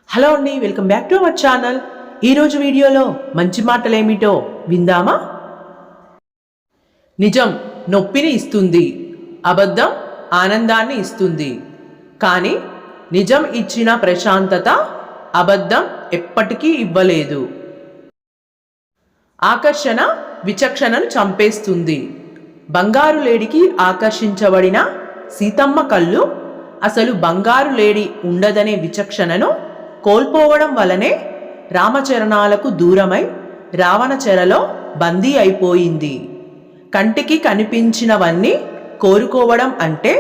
Hello అండి, welcome back to our channel. ఈరోజు వీడియోలో మంచి మాటలేమిటో విందామా? నిజం నొప్పిని ఇస్తుంది, అబద్ధం ఆనందాన్ని ఇస్తుంది. కానీ నిజం ఇచ్చిన ప్రశాంతత అబద్ధం ఎప్పటికీ ఇవ్వలేదు. ఆకర్షణ విచక్షణను చంపేస్తుంది. బంగారు లేడికి ఆకర్షించబడిన సీతమ్మ కళ్ళు అసలు బంగారు లేడి ఉండదనే విచక్షణను కోల్పోవడం వలనే రామచరణాలకు దూరమై రావణ చెరలో బందీ అయిపోయింది. కంటికి కనిపించినవన్నీ కోరుకోవడం అంటే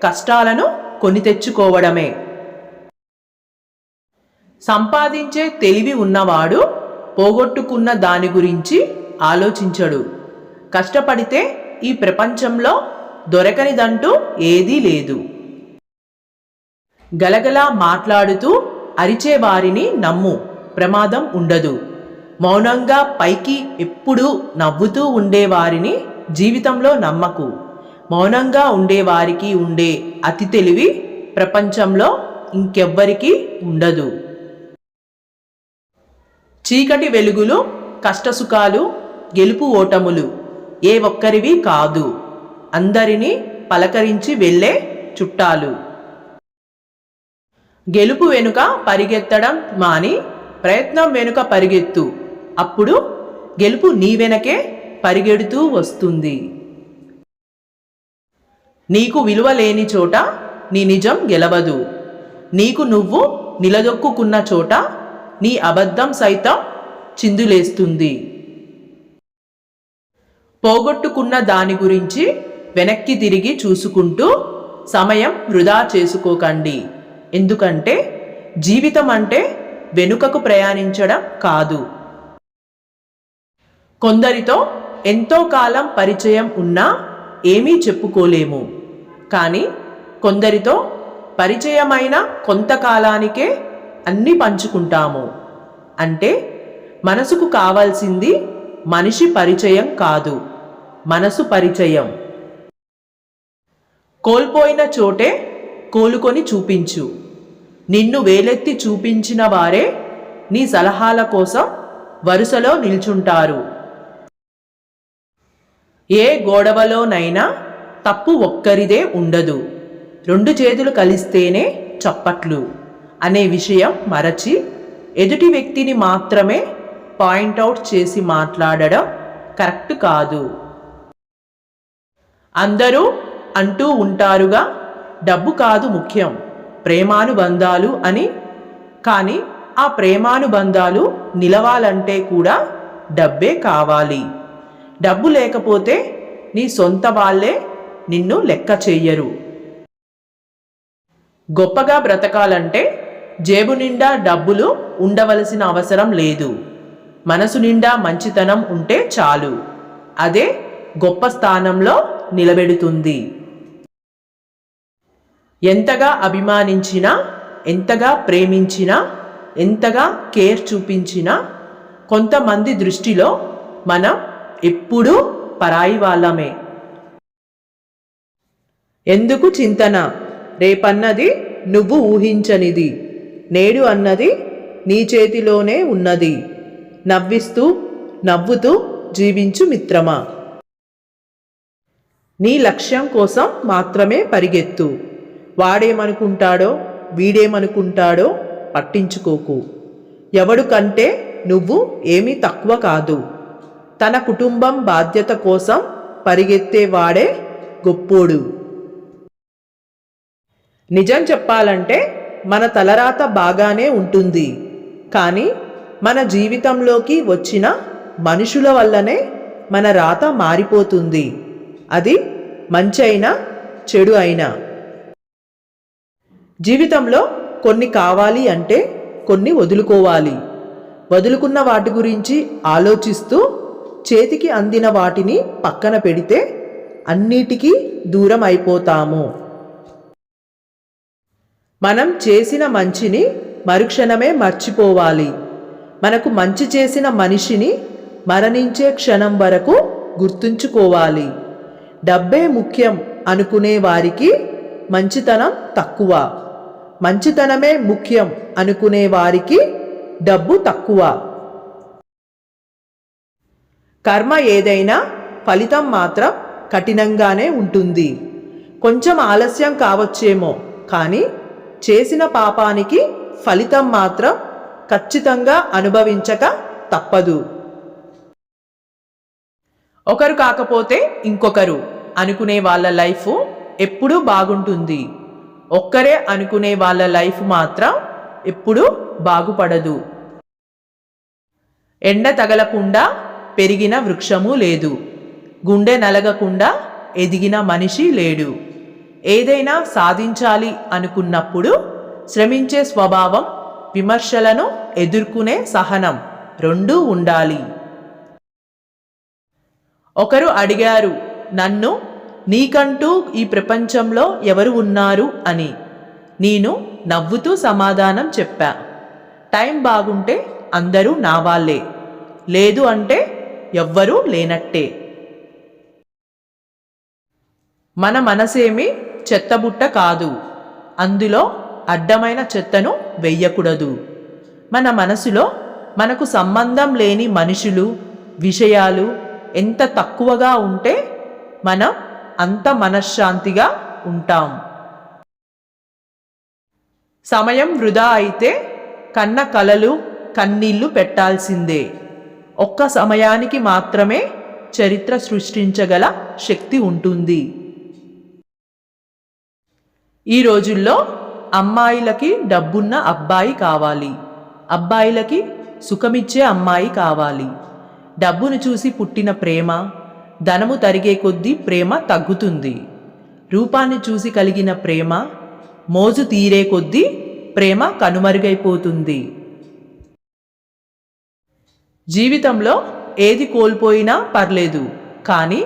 కష్టాలను కొని తెచ్చుకోవడమే. సంపాదించే తెలివి ఉన్నవాడు పోగొట్టుకున్న దాని గురించి ఆలోచించడు. కష్టపడితే ఈ ప్రపంచంలో దొరకనిదంటూ ఏదీ లేదు. గలగలా మాట్లాడుతూ అరిచేవారిని నమ్ము, ప్రమాదం ఉండదు. మౌనంగా పైకి ఎప్పుడూ నవ్వుతూ ఉండేవారిని జీవితంలో నమ్మకు. మౌనంగా ఉండేవారికి ఉండే అతి తెలివి ప్రపంచంలో ఇంకెవ్వరికీ ఉండదు. చీకటి వెలుగులు, కష్టసుఖాలు, గెలుపు ఓటములు ఏ ఒక్కరివి కాదు, అందరినీ పలకరించి వెళ్ళే చుట్టాలు. గెలుపు వెనుక పరిగెత్తడం మాని ప్రయత్నం వెనుక పరిగెత్తు, అప్పుడు గెలుపు నీ వెనకే పరిగెడుతూ వస్తుంది. నీకు విలువ లేని చోట నీ నిజం గెలవదు. నీకు నువ్వు నిలదొక్కుకున్న చోట నీ అబద్ధం సైతం చిందులేస్తుంది. పోగొట్టుకున్న దాని గురించి వెనక్కి తిరిగి చూసుకుంటూ సమయం వృధా చేసుకోకండి. ఎందుకంటే జీవితం అంటే వెనుకకు ప్రయాణించడం కాదు. కొందరితో ఎంతో కాలం పరిచయం ఉన్నా ఏమీ చెప్పుకోలేము. కానీ కొందరితో పరిచయమైన కొంతకాలానికే అన్నీ పంచుకుంటాము. అంటే మనసుకు కావాల్సింది మనిషి పరిచయం కాదు, మనసు పరిచయం. కోల్పోయిన చోటే కోలుకొని చూపించు. నిన్ను వేలెత్తి చూపించిన వారే నీ సలహాల కోసం వరుసలో నిల్చుంటారు. ఏ గొడవలోనైనా తప్పు ఒక్కరిదే ఉండదు. రెండు చేతులు కలిస్తేనే చప్పట్లు అనే విషయం మరచి ఎదుటి వ్యక్తిని మాత్రమే పాయింట్అవుట్ చేసి మాట్లాడడం కరెక్ట్ కాదు. అందరూ అంటూ ఉంటారుగా, డబ్బు కాదు ముఖ్యం, ప్రేమానుబంధాలు అని. కానీ ఆ ప్రేమానుబంధాలు నిలవాలంటే కూడా డబ్బే కావాలి. డబ్బు లేకపోతే నీ సొంత వాళ్ళే నిన్ను లెక్క చెయ్యరు. గొప్పగా బ్రతకాలంటే జేబు నిండా డబ్బులు ఉండవలసిన అవసరం లేదు. మనసు నిండా మంచితనం ఉంటే చాలు. అదే గొప్ప స్థానంలో నిలబెడుతుంది. ఎంతగా అభిమానించినా, ఎంతగా ప్రేమించినా, ఎంతగా కేర్ చూపించినా కొంతమంది దృష్టిలో మనం ఎప్పుడూ పరాయి వాళ్ళమే. ఎందుకు చింతన? రేపన్నది నువ్వు ఊహించనిది. నేడు అన్నది నీ చేతిలోనే ఉన్నది. నవ్విస్తూ నవ్వుతూ జీవించు మిత్రమా. నీ లక్ష్యం కోసం మాత్రమే పరిగెత్తు. వాడేమనుకుంటాడో వీడేమనుకుంటాడో పట్టించుకోకు. ఎవడు కంటే నువ్వు ఏమీ తక్కువ కాదు. తన కుటుంబం బాధ్యత కోసం పరిగెత్తేవాడే గొప్పోడు. నిజం చెప్పాలంటే మన తలరాత బాగానే ఉంటుంది. కానీ మన జీవితంలోకి వచ్చిన మనుషుల వల్లనే మన రాత మారిపోతుంది. అది మంచి అయినా చెడు అయినా. జీవితంలో కొన్ని కావాలి అంటే కొన్ని వదులుకోవాలి. వదులుకున్న వాటి గురించి ఆలోచిస్తూ చేతికి అందిన వాటిని పక్కన పెడితే అన్నిటికీ దూరం అయిపోతాము. మనం చేసిన మంచిని మరుక్షణమే మర్చిపోవాలి. మనకు మంచి చేసిన మనిషిని మరణించే క్షణం వరకు గుర్తుంచుకోవాలి. డబ్బే ముఖ్యం అనుకునే వారికి మంచితనం తక్కువ. మంచితనమే ముఖ్యం అనుకునే వారికి డబ్బు తక్కువ. కర్మ ఏదైనా ఫలితం మాత్రం కఠినంగానే ఉంటుంది. కొంచెం ఆలస్యం కావచ్చేమో, కానీ చేసిన పాపానికి ఫలితం మాత్రం ఖచ్చితంగా అనుభవించక తప్పదు. ఒకరు కాకపోతే ఇంకొకరు అనుకునే వాళ్ళ లైఫ్ ఎప్పుడూ బాగుంటుంది. ఒక్కరే అనుకునే వాళ్ళ లైఫ్ మాత్రం ఎప్పుడూ బాగుపడదు. ఎండ తగలకుండా పెరిగిన వృక్షము లేదు, గుండె నలగకుండా ఎదిగిన మనిషి లేడు. ఏదైనా సాధించాలి అనుకున్నప్పుడు శ్రమించే స్వభావం, విమర్శలను ఎదుర్కొనే సహనం రెండూ ఉండాలి. ఒకరు అడిగారు నన్ను, నీకంటూ ఈ ప్రపంచంలో ఎవరు ఉన్నారు అని. నేను నవ్వుతూ సమాధానం చెప్పా, టైం బాగుంటే అందరూ నా వాళ్ళే, లేదు అంటే ఎవ్వరూ లేనట్టే. మన మనసేమి చెత్తబుట్ట కాదు, అందులో అడ్డమైన చెత్తను వెయ్యకూడదు. మన మనసులో మనకు సంబంధం లేని మనుషులు, విషయాలు ఎంత తక్కువగా ఉంటే మనం అంత మనశ్శాంతిగా ఉంటాం. సమయం వృధా అయితే కన్న కలలు, కన్నీళ్లు పెట్టాల్సిందే. ఒక్క సమయానికి మాత్రమే చరిత్ర సృష్టించగల శక్తి ఉంటుంది. ఈ రోజుల్లో అమ్మాయిలకి డబ్బున్న అబ్బాయి కావాలి, అబ్బాయిలకి సుఖమిచ్చే అమ్మాయి కావాలి. డబ్బును చూసి పుట్టిన ప్రేమ, ధనము తరిగే కొద్దీ ప్రేమ తగ్గుతుంది. రూపాన్ని చూసి కలిగిన ప్రేమ, మోజు తీరే కొద్దీ ప్రేమ కనుమరుగైపోతుంది. జీవితంలో ఏది కోల్పోయినా పర్లేదు, కానీ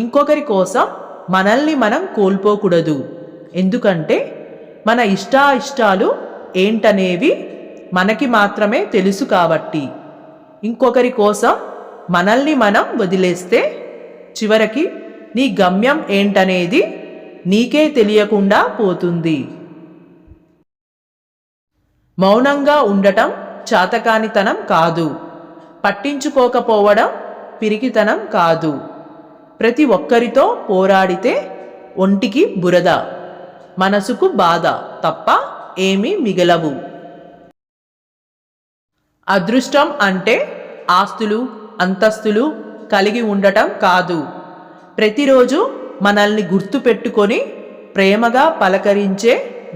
ఇంకొకరి కోసం మనల్ని మనం కోల్పోకూడదు. ఎందుకంటే మన ఇష్టాయిష్టాలు ఏంటనేవి మనకి మాత్రమే తెలుసు కాబట్టి. ఇంకొకరి కోసం మనల్ని మనం వదిలేస్తే చివరికి నీ గమ్యం ఏంటనేది నీకే తెలియకుండా పోతుంది. మౌనంగా ఉండటం చాతకానితనం కాదు, పట్టించుకోకపోవడం పిరికితనం కాదు. ప్రతి ఒక్కరితో పోరాడితే ఒంటికి బురద, మనసుకు బాధ తప్ప ఏమీ మిగలవు. అదృష్టం అంటే ఆస్తులు, అంతస్తులు కలిగి ఉండటం కాదు, ప్రతిరోజు మనల్ని గుర్తుపెట్టుకొని ప్రేమగా పలకరించే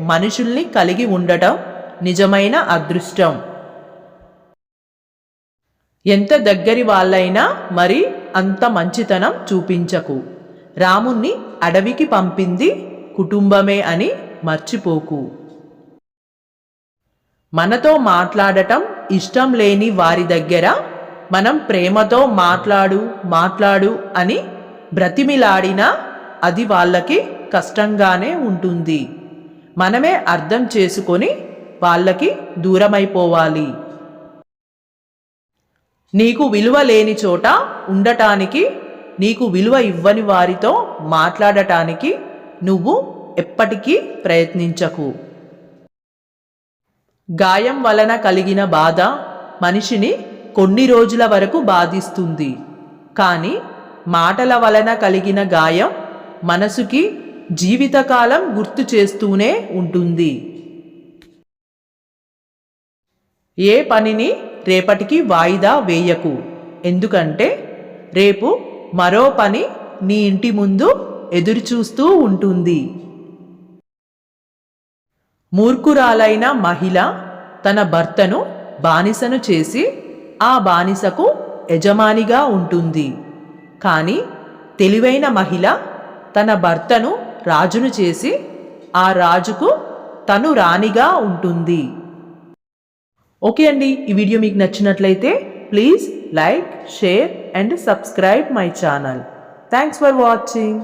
మనుషుల్ని కలిగి ఉండటం నిజమైన అదృష్టం. ఎంత దగ్గరి వాళ్ళైనా మరి అంత మంచితనం చూపించకు. రాముణ్ణి అడవికి పంపింది కుటుంబమే అని మర్చిపోకు. మనతో మాట్లాడటం ఇష్టం లేని వారి దగ్గర మనం ప్రేమతో మాట్లాడు అని బ్రతిమిలాడినా అది వాళ్ళకి కష్టంగానే ఉంటుంది. మనమే అర్థం చేసుకొని వాళ్ళకి దూరమైపోవాలి. నీకు విలువ లేని చోట ఉండటానికి, నీకు విలువ ఇవ్వని వారితో మాట్లాడటానికి నువ్వు ఎప్పటికీ ప్రయత్నించకు. గాయం వలన కలిగిన బాధ మనిషిని కొన్ని రోజుల వరకు బాధిస్తుంది, కానీ మాటల వలన కలిగిన గాయం మనసుకి జీవితకాలం గుర్తు చేస్తూనే ఉంటుంది. ఏ పనిని రేపటికి వాయిదా వేయకు, ఎందుకంటే రేపు మరో పని నీ ఇంటి ముందు ఎదురుచూస్తూ ఉంటుంది. మూర్ఖురాలైన మహిళ తన భర్తను బానిసను చేసి ఆ బానిసకు యజమానిగా ఉంటుంది, కానీ తెలివైన మహిళ తన భర్తను రాజును చేసి ఆ రాజుకు తను రాణిగా ఉంటుంది. ఓకే అండి, ఈ వీడియో మీకు నచ్చినట్లయితే please like, share and subscribe my channel. Thanks for watching.